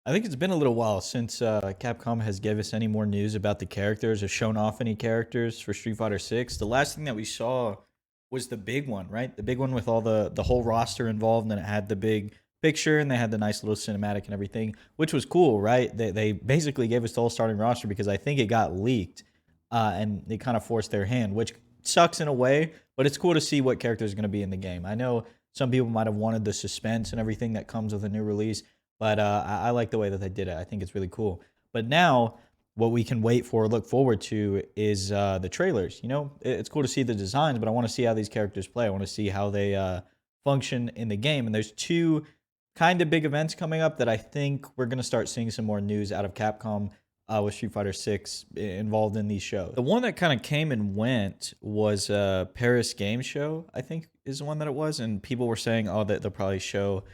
I think it's been a little while since Capcom has gave us any more news about the characters or shown off any characters for Street Fighter 6. The last thing that we saw was the big one, right? The big one with all the whole roster involved, and it had the big picture and they had the nice little cinematic and everything, which was cool, right? They basically gave us the whole starting roster because I think it got leaked, and they kind of forced their hand, which sucks in a way, but it's cool to see what characters are going to be in the game. I know some people might have wanted the suspense and everything that comes with a new release, but I like the way that they did it. I think it's really cool. But now, what we can wait for, look forward to, is the trailers. You know, it's cool to see the designs, but I want to see how these characters play. I want to see how they function in the game. And there's two kind of big events coming up that I think we're going to start seeing some more news out of Capcom with Street Fighter 6 involved in these shows. The one that kind of came and went was Paris Game Show, I think is the one that it was. And people were saying, oh, that they'll probably show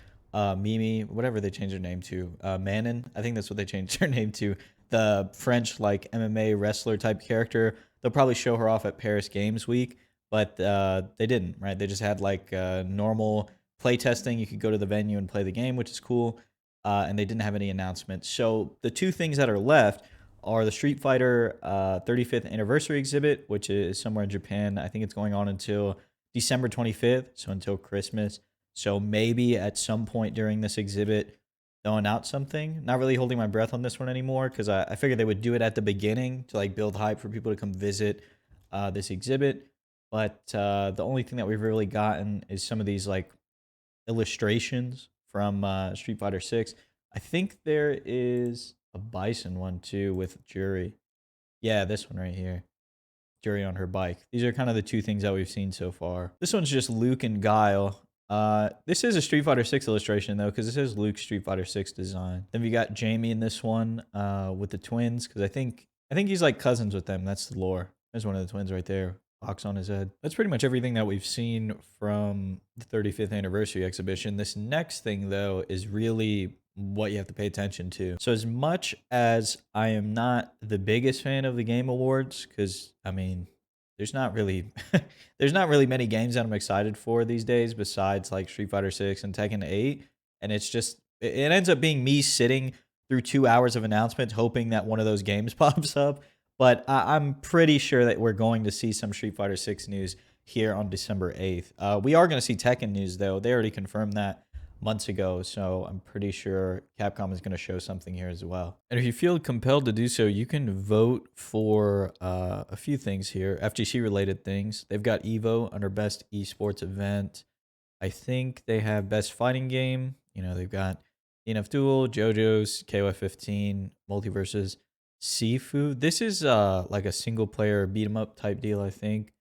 Mimi, whatever they changed her name to, Manon. I think that's what they changed her name to. The French like MMA wrestler type character. They'll probably show her off at Paris Games Week, but they didn't. Right? They just had like normal play testing. You could go to the venue and play the game, which is cool. And they didn't have any announcements. So the two things that are left are the Street Fighter 35th anniversary exhibit, which is somewhere in Japan. I think it's going on until December 25th, so until Christmas. So maybe at some point during this exhibit, they'll announce something. Not really holding my breath on this one anymore because I figured they would do it at the beginning to like build hype for people to come visit this exhibit. But the only thing that we've really gotten is some of these like illustrations from Street Fighter 6. I think there is a Bison one too with Jury. Yeah, this one right here. Jury on her bike. These are kind of the two things that we've seen so far. This one's just Luke and Guile. This is a Street Fighter 6 illustration though, because this is Luke's Street Fighter 6 design. Then we got Jamie in this one, with the twins, because I think he's like cousins with them. That's the lore. There's one of the twins right there. Box on his head. That's pretty much everything that we've seen from the 35th anniversary exhibition. This next thing though is really what you have to pay attention to. So as much as I am not the biggest fan of the Game Awards, because I mean, there's not really there's not really many games that I'm excited for these days besides like Street Fighter 6 and Tekken 8, and it's just it ends up being me sitting through 2 hours of announcements hoping that one of those games pops up. But I'm pretty sure that we're going to see some Street Fighter 6 news here on December 8th. We are going to see Tekken news though. They already confirmed that months ago, so I'm pretty sure Capcom is going to show something here as well. And if you feel compelled to do so, you can vote for a few things here, FGC related things. They've got Evo under best esports event. I think they have best fighting game. You know, they've got DNF Duel, JoJo's, KOF 15, Multiverses, Sifu. This is like a single player beat 'em up type deal, I think.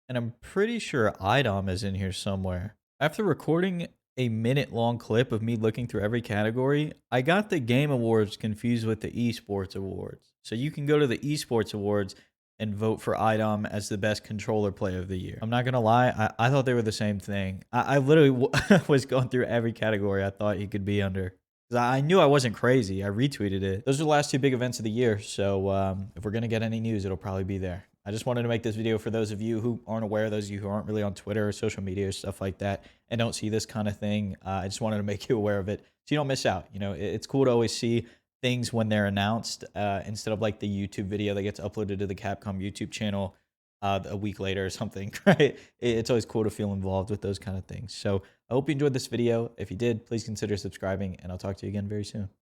And I'm pretty sure IDOM is in here somewhere. After recording a minute long clip of me looking through every category, I got the Game Awards confused with the Esports Awards. So you can go to the Esports Awards and vote for IDOM as the best controller play of the year. I'm not gonna lie, I thought they were the same thing. I literally was going through every category I thought he could be under. 'Cause I knew I wasn't crazy. I retweeted it. Those are the last two big events of the year. So if we're gonna get any news, it'll probably be there. I just wanted to make this video for those of you who aren't aware, those of you who aren't really on Twitter or social media or stuff like that, and don't see this kind of thing. I just wanted to make you aware of it so you don't miss out. You know, it's cool to always see things when they're announced, instead of like the YouTube video that gets uploaded to the Capcom YouTube channel a week later or something, right? It's always cool to feel involved with those kind of things. So I hope you enjoyed this video. If you did, please consider subscribing, and I'll talk to you again very soon.